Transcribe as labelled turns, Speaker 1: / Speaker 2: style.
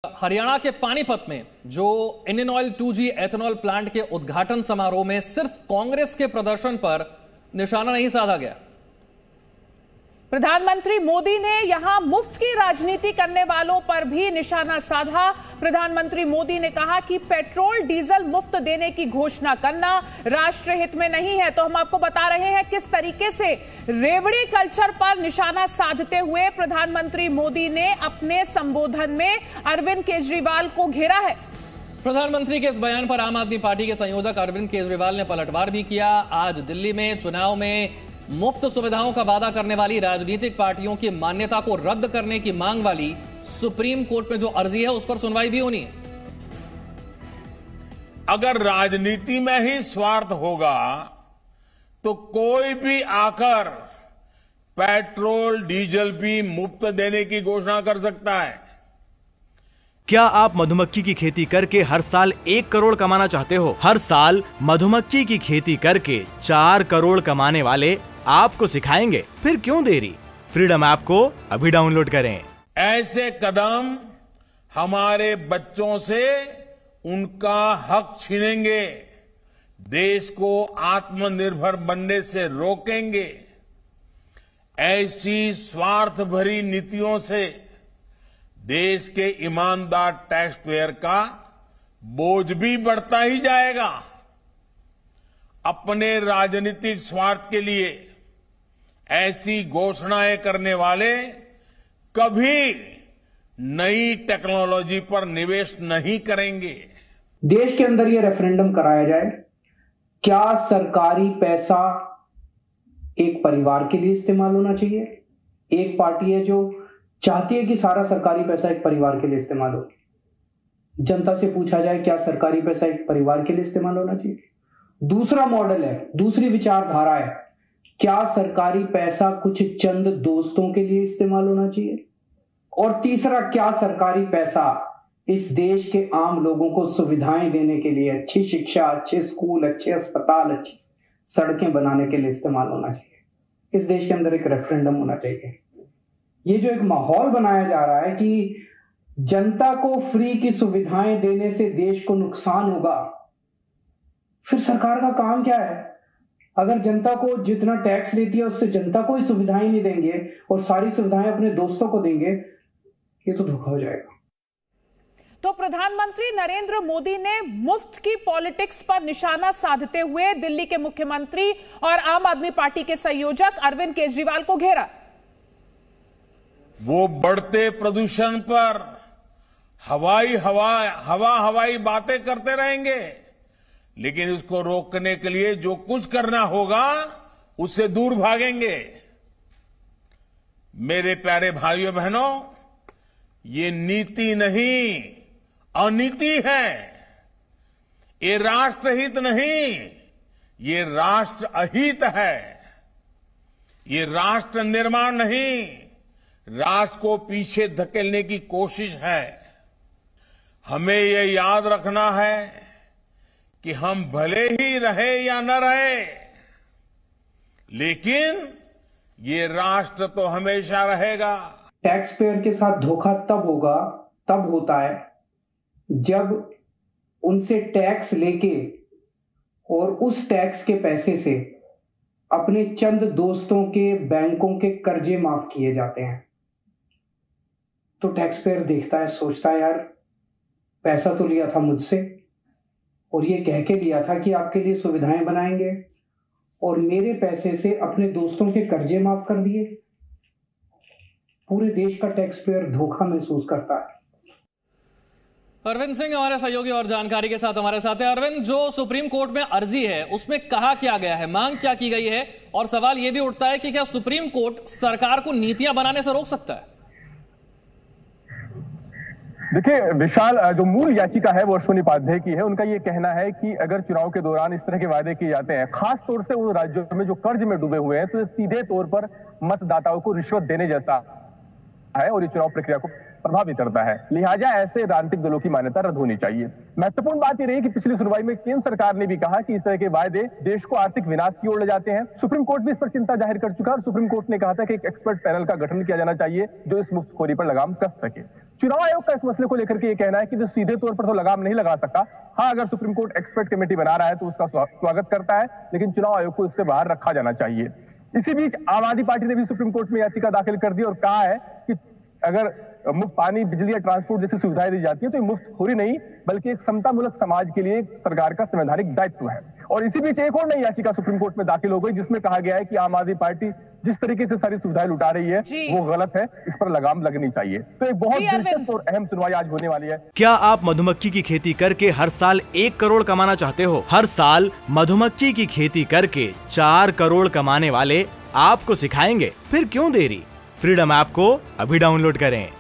Speaker 1: हरियाणा के पानीपत में जो Indian oil 2G ethanol plant के उद्घाटन समारोह में सिर्फ कांग्रेस के प्रदर्शन पर निशाना नहीं साधा गया।
Speaker 2: प्रधानमंत्री मोदी ने यहां मुफ्त की राजनीति करने वालों पर भी निशाना साधा। प्रधानमंत्री मोदी ने कहा कि पेट्रोल डीजल मुफ्त देने की घोषणा करना राष्ट्र हित में नहीं है। तो हम आपको बता रहे हैं किस तरीके से रेवड़ी कल्चर पर निशाना साधते हुए प्रधानमंत्री मोदी ने अपने संबोधन में अरविंद केजरीवाल को घेरा है।
Speaker 1: प्रधानमंत्री के इस बयान पर आम आदमी पार्टी के संयोजक अरविंद केजरीवाल ने पलटवार भी किया। आज दिल्ली में चुनाव में मुफ्त सुविधाओं का वादा करने वाली राजनीतिक पार्टियों की मान्यता को रद्द करने की मांग वाली सुप्रीम कोर्ट में जो अर्जी है उस पर सुनवाई भी होनी है।
Speaker 3: अगर राजनीति में ही स्वार्थ होगा तो कोई भी आकर पेट्रोल डीजल भी मुफ्त देने की घोषणा कर सकता है।
Speaker 4: क्या आप मधुमक्खी की खेती करके हर साल 1 करोड़ कमाना चाहते हो? हर साल मधुमक्खी की खेती करके 4 करोड़ कमाने वाले आपको सिखाएंगे। फिर क्यों देरी? फ्रीडम ऐप को अभी डाउनलोड करें।
Speaker 3: ऐसे कदम हमारे बच्चों से उनका हक छीनेंगे, देश को आत्मनिर्भर बनने से रोकेंगे। ऐसी स्वार्थ भरी नीतियों से देश के ईमानदार टैक्स पेयर का बोझ भी बढ़ता ही जाएगा। अपने राजनीतिक स्वार्थ के लिए ऐसी घोषणाएं करने वाले कभी नई टेक्नोलॉजी पर निवेश नहीं करेंगे।
Speaker 5: देश के अंदर ये रेफरेंडम कराया जाए, क्या सरकारी पैसा एक परिवार के लिए इस्तेमाल होना चाहिए? एक पार्टी है जो चाहती है कि सारा सरकारी पैसा एक परिवार के लिए इस्तेमाल हो। जनता से पूछा जाए क्या सरकारी पैसा एक परिवार के लिए इस्तेमाल होना चाहिए? दूसरा मॉडल है, दूसरी विचारधारा है, क्या सरकारी पैसा कुछ चंद दोस्तों के लिए इस्तेमाल होना चाहिए? और तीसरा, क्या सरकारी पैसा इस देश के आम लोगों को सुविधाएं देने के लिए, अच्छी शिक्षा, अच्छे स्कूल, अच्छे अस्पताल, अच्छी सड़कें बनाने के लिए इस्तेमाल होना चाहिए? इस देश के अंदर एक रेफरेंडम होना चाहिए। ये जो एक माहौल बनाया जा रहा है कि जनता को फ्री की सुविधाएं देने से देश को नुकसान होगा, फिर सरकार का काम क्या है? अगर जनता को जितना टैक्स लेती है उससे जनता को ही सुविधाएं नहीं देंगे और सारी सुविधाएं अपने दोस्तों को देंगे, ये तो धोखा हो जाएगा।
Speaker 2: तो प्रधानमंत्री नरेंद्र मोदी ने मुफ्त की पॉलिटिक्स पर निशाना साधते हुए दिल्ली के मुख्यमंत्री और आम आदमी पार्टी के संयोजक अरविंद केजरीवाल को घेरा।
Speaker 3: वो बढ़ते प्रदूषण पर हवाई बातें करते रहेंगे, लेकिन उसको रोकने के लिए जो कुछ करना होगा उससे दूर भागेंगे। मेरे प्यारे भाइयों बहनों, ये नीति नहीं अनीति है। ये राष्ट्रहित नहीं, ये राष्ट्र अहित है। ये राष्ट्र निर्माण नहीं, राष्ट्र को पीछे धकेलने की कोशिश है। हमें ये याद रखना है कि हम भले ही रहे या न रहे, लेकिन ये राष्ट्र तो हमेशा रहेगा।
Speaker 5: टैक्स पेयर के साथ धोखा तब होता है जब उनसे टैक्स लेके और उस टैक्स के पैसे से अपने चंद दोस्तों के बैंकों के कर्जे माफ किए जाते हैं। तो टैक्स पेयर देखता है, सोचता है यार पैसा तो लिया था मुझसे और ये कह के लिया था कि आपके लिए सुविधाएं बनाएंगे, और मेरे पैसे से अपने दोस्तों के कर्जे माफ कर दिए। पूरे देश का टैक्स पेयर धोखा महसूस करता है।
Speaker 1: अरविंद सिंह हमारे सहयोगी और जानकारी के साथ हमारे साथ है। अरविंद, जो सुप्रीम कोर्ट में अर्जी है उसमें कहा क्या गया है, मांग क्या की गई है, और सवाल यह भी उठता है कि क्या सुप्रीम कोर्ट सरकार को नीतियां बनाने से रोक सकता है?
Speaker 6: देखिए विशाल, जो मूल याचिका है वो अश्विनी उपाध्याय की है। उनका ये कहना है कि अगर चुनाव के दौरान इस तरह के वादे किए जाते हैं, खास तौर से उन राज्यों में जो कर्ज में डूबे हुए हैं, तो सीधे तौर पर मतदाताओं को रिश्वत देने जैसा है और ये चुनाव प्रक्रिया को प्रभावित करता है। लिहाजा ऐसे राजनीतिक दलों की मान्यता रद्द होनी चाहिए। महत्वपूर्ण बात यह रही कि पिछली सुनवाई में केंद्र सरकार ने भी कहा कि इस तरह के वायदे देश को आर्थिक विनाश की ओर ले जाते हैं। सुप्रीम कोर्ट भी इस पर चिंता जाहिर कर चुका है और सुप्रीम कोर्ट ने कहा था कि एक एक्सपर्ट पैनल का गठन किया जाना चाहिए जो इस मुफ्तखोरी पर लगाम कस सके। चुनाव आयोग का इस मसले को लेकर के ये कहना है कि जो सीधे तौर पर तो लगाम नहीं लगा सकता। हाँ, अगर सुप्रीम कोर्ट एक्सपर्ट कमेटी बना रहा है तो उसका स्वागत करता है, लेकिन चुनाव आयोग को इससे बाहर रखा जाना चाहिए। इसी बीच आम आदमी पार्टी ने भी सुप्रीम कोर्ट में याचिका दाखिल कर दी और कहा है कि अगर मुफ्त पानी, बिजली या ट्रांसपोर्ट जैसी सुविधाएं दी जाती है तो ये मुफ्तखोरी नहीं बल्कि एक समतामूलक समाज के लिए सरकार का संवैधानिक दायित्व है। और इसी बीच एक और नई याचिका सुप्रीम कोर्ट में दाखिल हो गई जिसमें कहा गया है कि आम आदमी पार्टी जिस तरीके से सारी सुविधाएं लुटा रही है वो गलत है, इस पर लगाम लगनी चाहिए। तो एक बहुत दिलचस्प और अहम सुनवाई आज होने वाली है।
Speaker 4: क्या आप मधुमक्खी की खेती करके हर साल 1 करोड़ कमाना चाहते हो? हर साल मधुमक्खी की खेती करके 4 करोड़ कमाने वाले आपको सिखाएंगे, फिर क्यों देरी? फ्रीडम ऐप को अभी डाउनलोड करें।